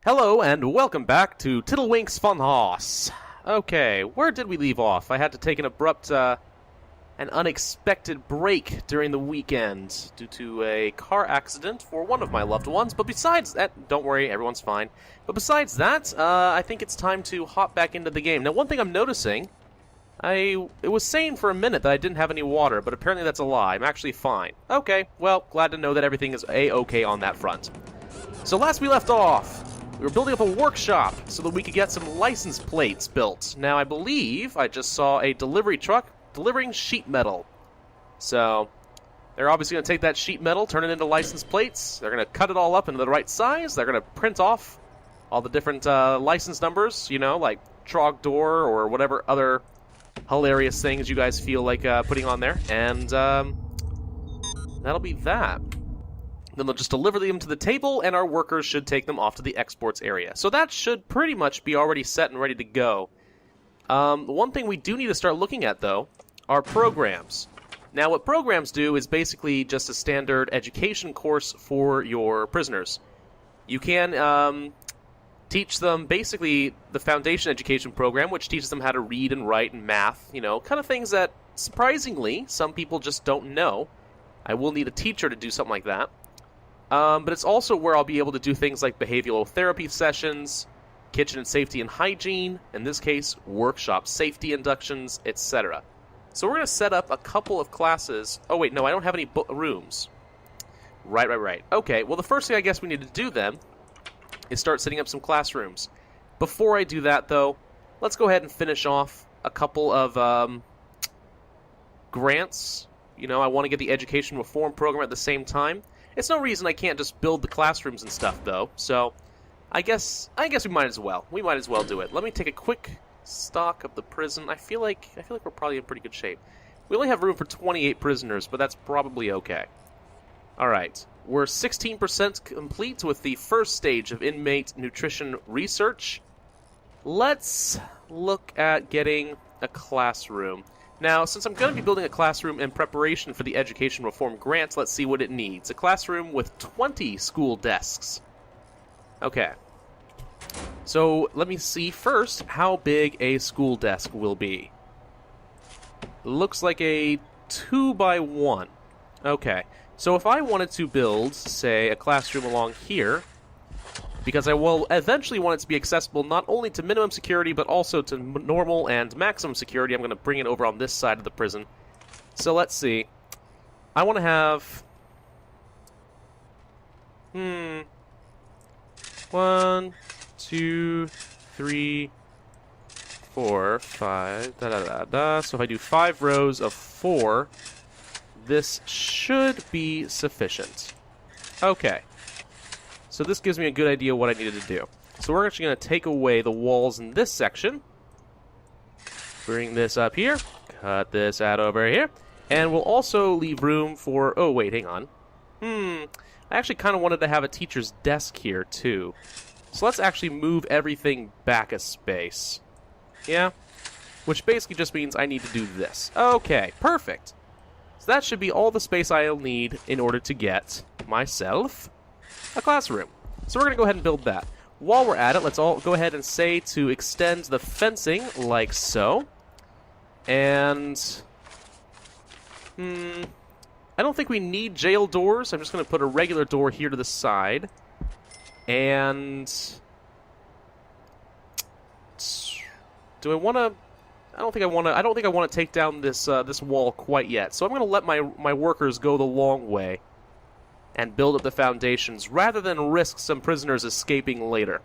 Hello and welcome back to Tiddlewink's Funhouse. Okay, where did we leave off? I had to take an abrupt, an unexpected break during the weekend due to a car accident for one of my loved ones. But besides that, don't worry, everyone's fine. But besides that, I think it's time to hop back into the game. Now, one thing I'm noticing, it was saying for a minute that I didn't have any water, but apparently that's a lie. I'm actually fine. Okay, well, glad to know that everything is A-okay on that front. So last we left off, we were building up a workshop so that we could get some license plates built. Now, I believe I just saw a delivery truck delivering sheet metal. So, they're obviously going to take that sheet metal, turn it into license plates. They're going to cut it all up into the right size. They're going to print off all the different license numbers, you know, like Trogdor or whatever other hilarious things you guys feel like putting on there. And that'll be that. Then they'll just deliver them to the table, and our workers should take them off to the exports area. So that should pretty much be already set and ready to go. One thing we do need to start looking at, though, are programs. Now, what programs do is basically just a standard education course for your prisoners. You can teach them basically the foundation education program, which teaches them how to read and write and math, you know, kind of things that, surprisingly, some people just don't know. I will need a teacher to do something like that. But it's also where I'll be able to do things like behavioral therapy sessions, kitchen and safety and hygiene, in this case, workshop safety inductions, etc. So we're going to set up a couple of classes. Oh, wait, no, I don't have any rooms. Right. Okay, well, the first thing I guess we need to do then is start setting up some classrooms. Before I do that, though, let's go ahead and finish off a couple of grants. You know, I want to get the education reform program at the same time. It's no reason I can't just build the classrooms and stuff, though. So, I guess we might as well. We might as well do it. Let me take a quick stock of the prison. I feel like we're probably in pretty good shape. We only have room for 28 prisoners, but that's probably okay. All right, we're 16% complete with the first stage of inmate nutrition research. Let's look at getting a classroom. Now, since I'm going to be building a classroom in preparation for the Education Reform Grant, let's see what it needs. A classroom with 20 school desks. Okay. So, let me see first how big a school desk will be. Looks like a 2x1. Okay. So, if I wanted to build, say, a classroom along here, because I will eventually want it to be accessible not only to minimum security, but also to normal and maximum security. I'm going to bring it over on this side of the prison. So let's see. I want to have... 1, 2, 3, 4, 5, So if I do 5 rows of 4, this should be sufficient. Okay. So this gives me a good idea of what I needed to do. So we're actually going to take away the walls in this section. Bring this up here. Cut this out over here. And we'll also leave room for... Oh, wait, hang on. I actually kind of wanted to have a teacher's desk here, too. So let's actually move everything back a space. Yeah? Which basically just means I need to do this. Okay, perfect. So that should be all the space I'll need in order to get myself a classroom. So we're going to go ahead and build that. While we're at it, let's all go ahead and say to extend the fencing like so. And I don't think we need jail doors. I'm just going to put a regular door here to the side. And do I want to... I don't think I want to take down this this wall quite yet. So I'm going to let my workers go the long way and build up the foundations, rather than risk some prisoners escaping later.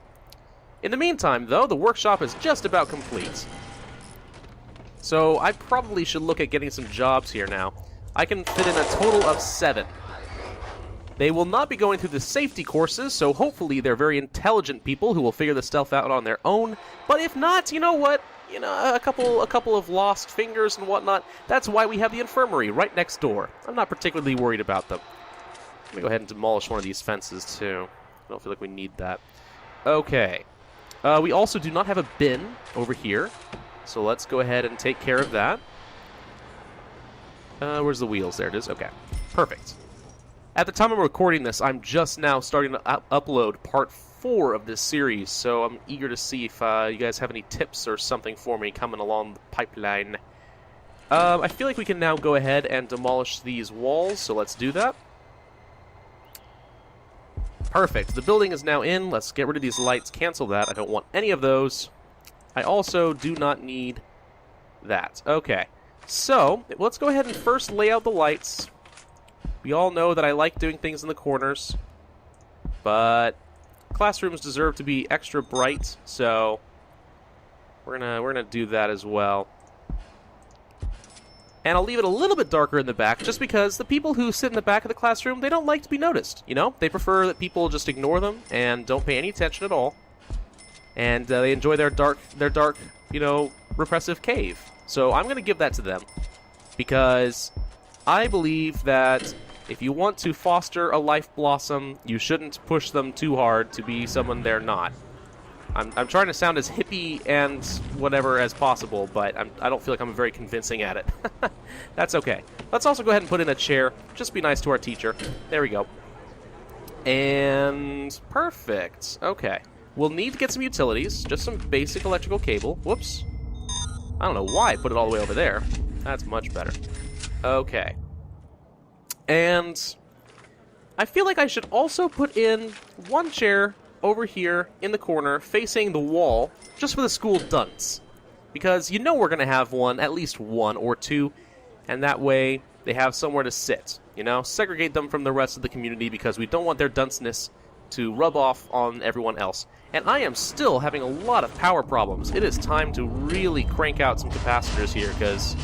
In the meantime, though, the workshop is just about complete. So I probably should look at getting some jobs here now. I can fit in a total of 7. They will not be going through the safety courses, so hopefully they're very intelligent people who will figure this stuff out on their own. But if not, you know what? You know, a couple of lost fingers and whatnot. That's why we have the infirmary right next door. I'm not particularly worried about them. Let me go ahead and demolish one of these fences, too. I don't feel like we need that. Okay. We also do not have a bin over here, so let's go ahead and take care of that. Where's the wheels? There it is. Okay. Perfect. At the time I'm recording this, I'm just now starting to upload part 4 of this series, so I'm eager to see if you guys have any tips or something for me coming along the pipeline. I feel like we can now go ahead and demolish these walls, so let's do that. Perfect. The building is now in. Let's get rid of these lights. Cancel that. I don't want any of those. I also do not need that. Okay. So, let's go ahead and first lay out the lights. We all know that I like doing things in the corners, but classrooms deserve to be extra bright, so we're gonna do that as well. And I'll leave it a little bit darker in the back, just because the people who sit in the back of the classroom, they don't like to be noticed, you know? They prefer that people just ignore them and don't pay any attention at all. And they enjoy their dark, you know, repressive cave. So I'm going to give that to them, because I believe that if you want to foster a life blossom, you shouldn't push them too hard to be someone they're not. I'm trying to sound as hippie and whatever as possible, but I don't feel like I'm very convincing at it. That's okay. Let's also go ahead and put in a chair. Just be nice to our teacher. There we go. And perfect. Okay. We'll need to get some utilities. Just some basic electrical cable. Whoops. I don't know why I put it all the way over there. That's much better. Okay. And I feel like I should also put in one chair over here in the corner facing the wall just for the school dunce. Because you know we're going to have one, at least one or two, and that way they have somewhere to sit. You know, segregate them from the rest of the community because we don't want their dunceness to rub off on everyone else. And I am still having a lot of power problems. It is time to really crank out some capacitors here, because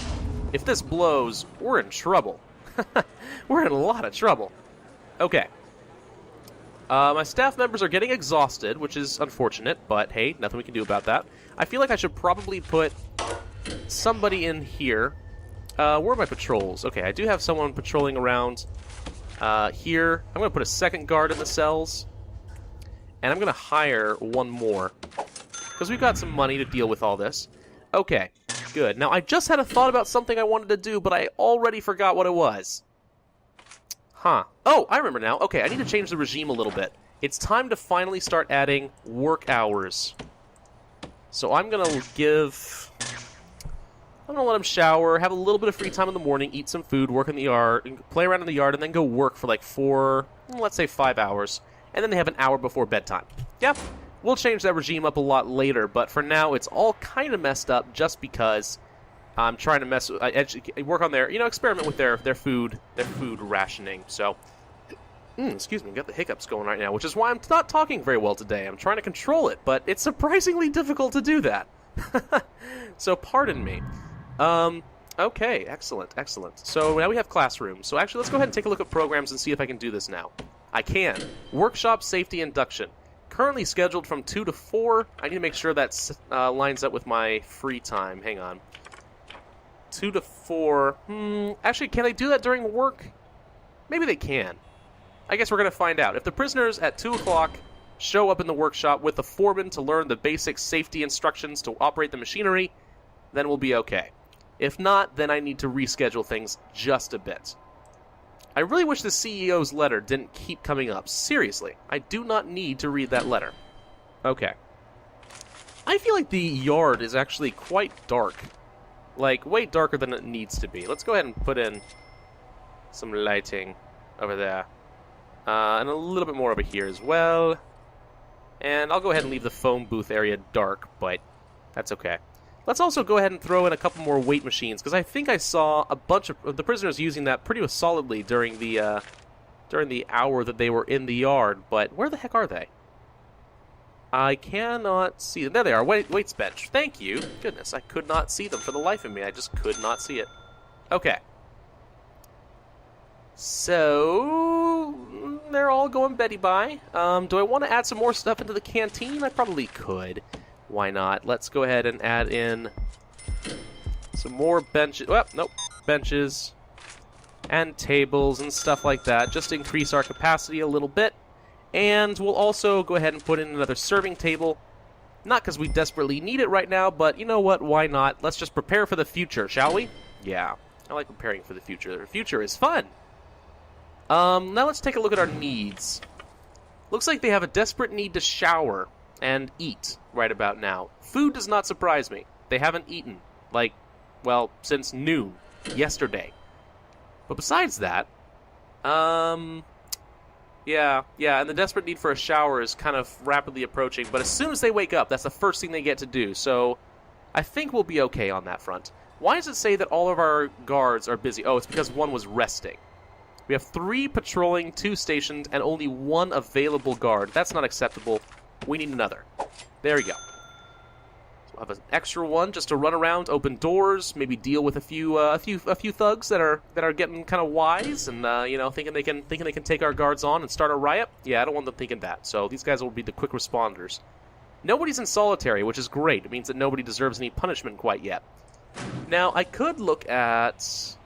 if this blows, we're in trouble. We're in a lot of trouble. Okay. My staff members are getting exhausted, which is unfortunate, but hey, nothing we can do about that. I feel like I should probably put somebody in here. Where are my patrols? Okay, I do have someone patrolling around here. I'm going to put a second guard in the cells. And I'm going to hire one more, because we've got some money to deal with all this. Okay, good. Now, I just had a thought about something I wanted to do, but I already forgot what it was. Huh. Oh, I remember now. Okay, I need to change the regime a little bit. It's time to finally start adding work hours. So I'm going to I'm going to let them shower, have a little bit of free time in the morning, eat some food, work in the yard, play around in the yard, and then go work for like 5 hours. And then they have an hour before bedtime. Yeah, we'll change that regime up a lot later, but for now it's all kind of messed up just because I'm trying to work on their, experiment with their food rationing. So, excuse me, got the hiccups going right now, which is why I'm not talking very well today. I'm trying to control it, but it's surprisingly difficult to do that. So pardon me. Okay, excellent. So now we have classrooms. So actually, let's go ahead and take a look at programs and see if I can do this now. I can. Workshop Safety Induction. Currently scheduled from 2 to 4. I need to make sure that lines up with my free time. Hang on. 2 to 4. Actually, can they do that during work? Maybe they can. I guess we're going to find out. If the prisoners at 2 o'clock show up in the workshop with the foreman to learn the basic safety instructions to operate the machinery, then we'll be okay. If not, then I need to reschedule things just a bit. I really wish the CEO's letter didn't keep coming up. Seriously, I do not need to read that letter. Okay. I feel like the yard is actually quite dark. Like, way darker than it needs to be. Let's go ahead and put in some lighting over there. And a little bit more over here as well. And I'll go ahead and leave the phone booth area dark, but that's okay. Let's also go ahead and throw in a couple more weight machines, because I think I saw a bunch of the prisoners using that pretty solidly during the hour that they were in the yard. But where the heck are they? I cannot see them. There they are. Weights bench. Thank you. Goodness, I could not see them for the life of me. I just could not see it. Okay. So they're all going Betty bye. Do I want to add some more stuff into the canteen? I probably could. Why not? Let's go ahead and add in some more benches. Well, nope. Benches and tables and stuff like that. Just to increase our capacity a little bit. And we'll also go ahead and put in another serving table. Not because we desperately need it right now, but you know what? Why not? Let's just prepare for the future, shall we? Yeah. I like preparing for the future. The future is fun. Now let's take a look at our needs. Looks like they have a desperate need to shower and eat right about now. Food does not surprise me. They haven't eaten, like, well, since noon yesterday. But besides that, yeah, and the desperate need for a shower is kind of rapidly approaching, but as soon as they wake up, that's the first thing they get to do, so I think we'll be okay on that front. Why does it say that all of our guards are busy? Oh, it's because one was resting. We have 3 patrolling, 2 stationed, and only 1 available guard. That's not acceptable. We need another. There we go. So we'll have an extra one just to run around, open doors, maybe deal with a few thugs that are getting kind of wise and thinking they can take our guards on and start a riot. Yeah, I don't want them thinking that. So these guys will be the quick responders. Nobody's in solitary, which is great. It means that nobody deserves any punishment quite yet. Now I could look at.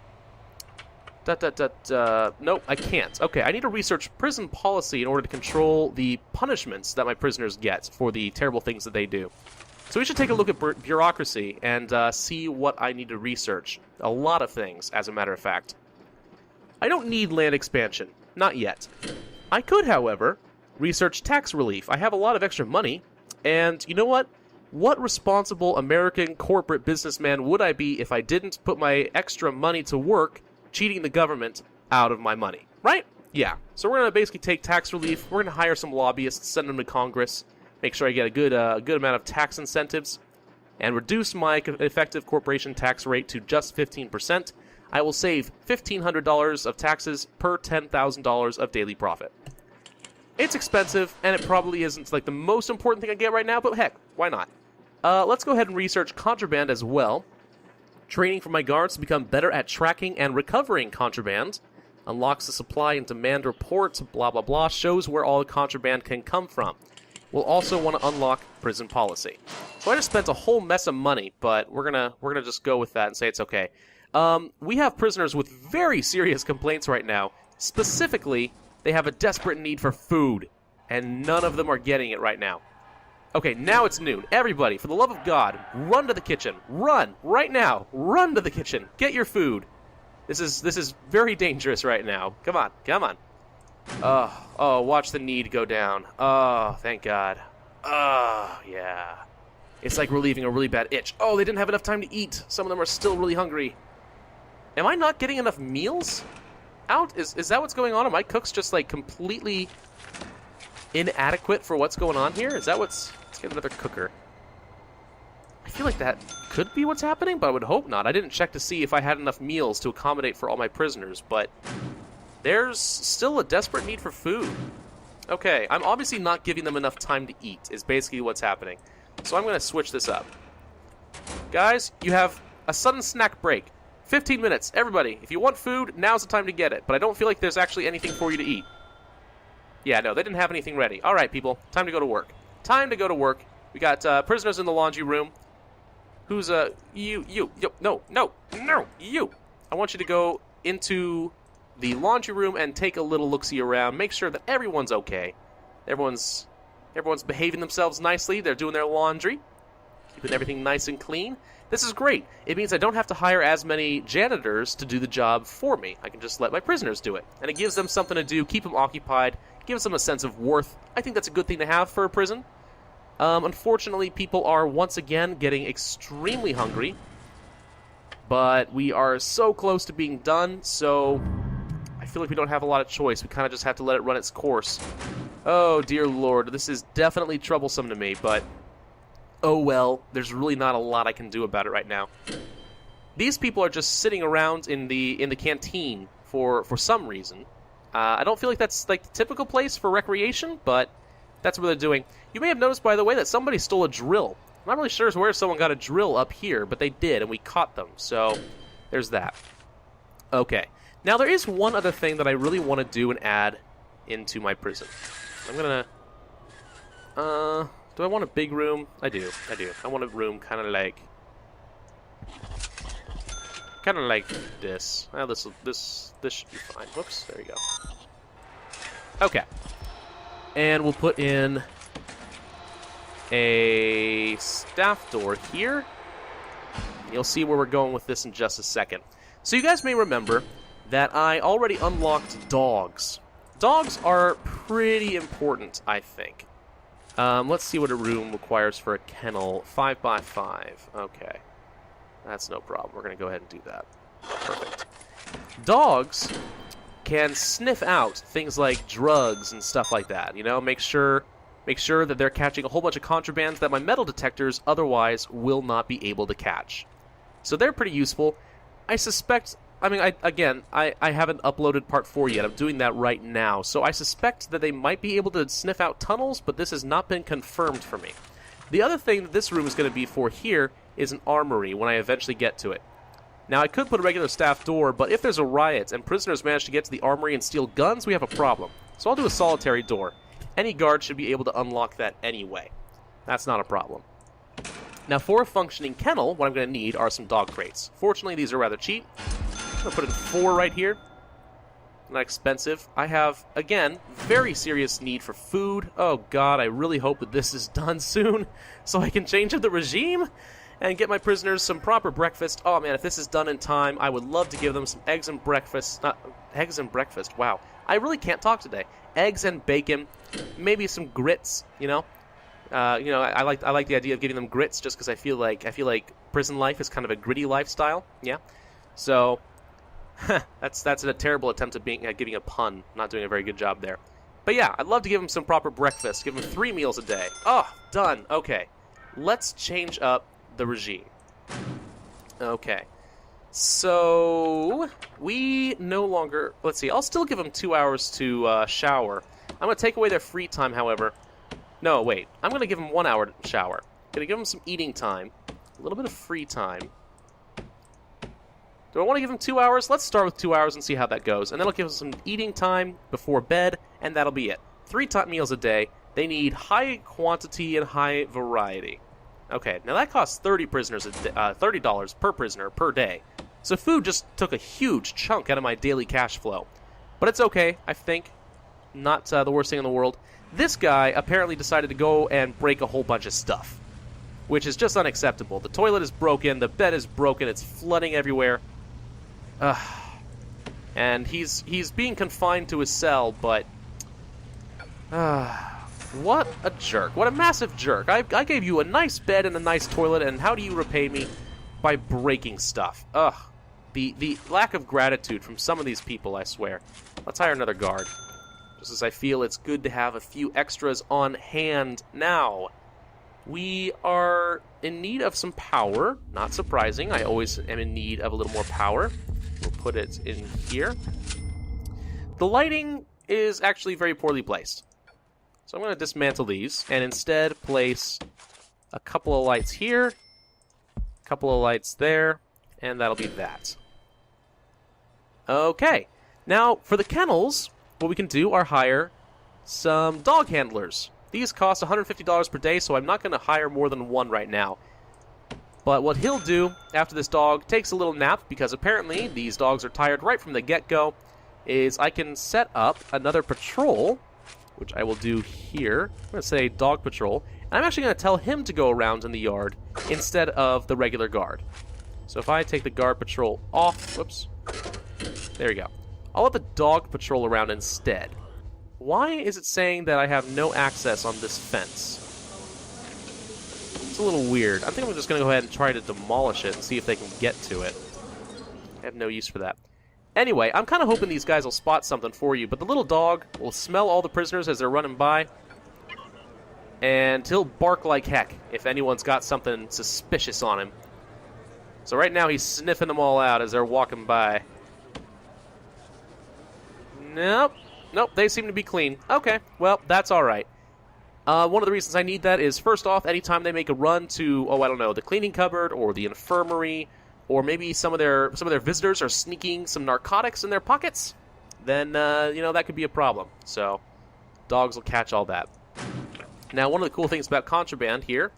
Nope, I can't. Okay, I need to research prison policy in order to control the punishments that my prisoners get for the terrible things that they do. So we should take a look at bureaucracy and see what I need to research. A lot of things, as a matter of fact. I don't need land expansion. Not yet. I could, however, research tax relief. I have a lot of extra money, and you know what? What responsible American corporate businessman would I be if I didn't put my extra money to work cheating the government out of my money, right? Yeah. So we're going to basically take tax relief. We're going to hire some lobbyists, send them to Congress, make sure I get a good amount of tax incentives, and reduce my effective corporation tax rate to just 15%. I will save $1,500 of taxes per $10,000 of daily profit. It's expensive, and it probably isn't like the most important thing I get right now, but heck, why not? Let's go ahead and research contraband as well. Training for my guards to become better at tracking and recovering contraband. Unlocks the supply and demand report, blah blah blah, shows where all the contraband can come from. We'll also want to unlock prison policy. So I just spent a whole mess of money, but we're gonna just go with that and say it's okay. We have prisoners with very serious complaints right now. Specifically, they have a desperate need for food, and none of them are getting it right now. Okay, now it's noon. Everybody, for the love of God, run to the kitchen. Run! Right now! Run to the kitchen! Get your food! This is very dangerous right now. Come on, come on. Oh, watch the need go down. Oh, thank God. Oh, yeah. It's like relieving a really bad itch. Oh, they didn't have enough time to eat. Some of them are still really hungry. Am I not getting enough meals out? Is that what's going on? Are my cooks just, like, completely inadequate for what's going on here? Is that what's... Let's get another cooker. I feel like that could be what's happening, but I would hope not. I didn't check to see if I had enough meals to accommodate for all my prisoners, but there's still a desperate need for food. Okay, I'm obviously not giving them enough time to eat, is basically what's happening. So I'm going to switch this up. Guys, you have a sudden snack break. 15 minutes. Everybody, if you want food, now's the time to get it. But I don't feel like there's actually anything for you to eat. Yeah, no, they didn't have anything ready. All right, people, time to go to work. Time to go to work. We got prisoners in the laundry room. Who's, you, no, you. I want you to go into the laundry room and take a little look-see around. Make sure that everyone's okay. Everyone's behaving themselves nicely. They're doing their laundry. Keeping everything nice and clean. This is great. It means I don't have to hire as many janitors to do the job for me. I can just let my prisoners do it. And it gives them something to do, keep them occupied, gives them a sense of worth. I think that's a good thing to have for a prison. Unfortunately, people are once again getting extremely hungry. But we are so close to being done, so I feel like we don't have a lot of choice. We kind of just have to let it run its course. Oh, dear Lord, this is definitely troublesome to me, but oh well, there's really not a lot I can do about it right now. These people are just sitting around in the canteen for some reason. I don't feel like that's like the typical place for recreation, but that's what they're doing. You may have noticed, by the way, that somebody stole a drill. I'm not really sure where someone got a drill up here, but they did, and we caught them. So there's that. Okay. Now, there is one other thing that I really want to do and add into my prison. I'm going to... do I want a big room? I do. I want a room kind of like this. Well, this should be fine. Whoops, there we go. Okay. And we'll put in a staff door here. You'll see where we're going with this in just a second. So you guys may remember that I already unlocked dogs. Dogs are pretty important, I think. Let's see what a room requires for a kennel. 5x5. Okay. That's no problem. We're going to go ahead and do that. Perfect. Dogs can sniff out things like drugs and stuff like that. You know, make sure that they're catching a whole bunch of contrabands that my metal detectors otherwise will not be able to catch. So they're pretty useful. I suspect... I mean, I haven't uploaded part 4 yet. I'm doing that right now. So I suspect that they might be able to sniff out tunnels, but this has not been confirmed for me. The other thing that this room is going to be for here is an armory when I eventually get to it. Now, I could put a regular staff door, but if there's a riot and prisoners manage to get to the armory and steal guns, we have a problem. So I'll do a solitary door. Any guard should be able to unlock that anyway. That's not a problem. Now, for a functioning kennel, what I'm going to need are some dog crates. Fortunately, these are rather cheap. I'm going to put in 4 right here. Not expensive. I have, again, very serious need for food. Oh, God, I really hope that this is done soon so I can change up the regime and get my prisoners some proper breakfast. Oh, man, if this is done in time, I would love to give them some eggs and breakfast. Eggs and breakfast, wow. I really can't talk today. Eggs and bacon, maybe some grits, you know. I like the idea of giving them grits just because I feel like prison life is kind of a gritty lifestyle. Yeah, so that's a terrible attempt at giving a pun. Not doing a very good job there. But yeah, I'd love to give them some proper breakfast. Give them 3 meals a day. Oh, done. Okay, let's change up the regime. Okay, so we no longer. Let's see. I'll still give them 2 hours to shower. I'm gonna take away their free time, however. No, wait. I'm going to give them 1 hour to shower. Going to give them some eating time. A little bit of free time. Do I want to give them 2 hours? Let's start with 2 hours and see how that goes. And then I'll give them some eating time before bed, and that'll be it. 3 meals a day. They need high quantity and high variety. Okay, now that costs $30 per prisoner per day. So food just took a huge chunk out of my daily cash flow. But it's okay, I think. Not the worst thing in the world. This guy apparently decided to go and break a whole bunch of stuff, which is just unacceptable. The toilet is broken, the bed is broken, it's flooding everywhere. And he's being confined to his cell, but... what a jerk. What a massive jerk. I gave you a nice bed and a nice toilet, and how do you repay me? By breaking stuff. Ugh. The lack of gratitude from some of these people, I swear. Let's hire another guard. Just as I feel it's good to have a few extras on hand now. We are in need of some power. Not surprising. I always am in need of a little more power. We'll put it in here. The lighting is actually very poorly placed. So I'm going to dismantle these and instead place a couple of lights here, a couple of lights there, and that'll be that. Okay. Now, for the kennels... what we can do are hire some dog handlers. These cost $150 per day, so I'm not going to hire more than 1 right now. But what he'll do after this dog takes a little nap, because apparently these dogs are tired right from the get-go, is I can set up another patrol, which I will do here. I'm going to say dog patrol. And I'm actually going to tell him to go around in the yard instead of the regular guard. So if I take the guard patrol off, whoops, there we go. I'll let the dog patrol around instead. Why is it saying that I have no access on this fence? It's a little weird. I think I'm just going to go ahead and try to demolish it and see if they can get to it. I have no use for that. Anyway, I'm kind of hoping these guys will spot something for you, but the little dog will smell all the prisoners as they're running by, and he'll bark like heck if anyone's got something suspicious on him. So right now he's sniffing them all out as they're walking by. Nope, they seem to be clean. Okay, well, that's alright. One of the reasons I need that is, first off, anytime they make a run to, the cleaning cupboard or the infirmary, or maybe some of their visitors are sneaking some narcotics in their pockets, then, that could be a problem. So, dogs will catch all that. Now, one of the cool things about contraband here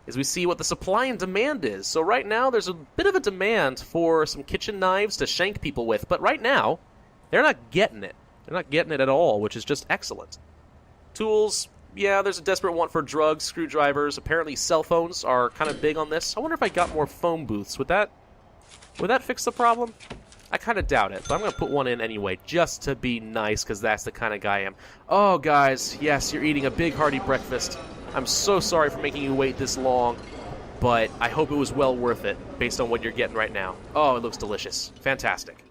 is we see what the supply and demand is. So right now, there's a bit of a demand for some kitchen knives to shank people with, but right now, they're not getting it. They're not getting it at all, which is just excellent. Tools, yeah, there's a desperate want for drugs, screwdrivers. Apparently cell phones are kind of big on this. I wonder if I got more phone booths. Would that fix the problem? I kind of doubt it, but I'm going to put one in anyway, just to be nice, because that's the kind of guy I am. Oh, guys, yes, you're eating a big hearty breakfast. I'm so sorry for making you wait this long, but I hope it was well worth it, based on what you're getting right now. Oh, it looks delicious. Fantastic.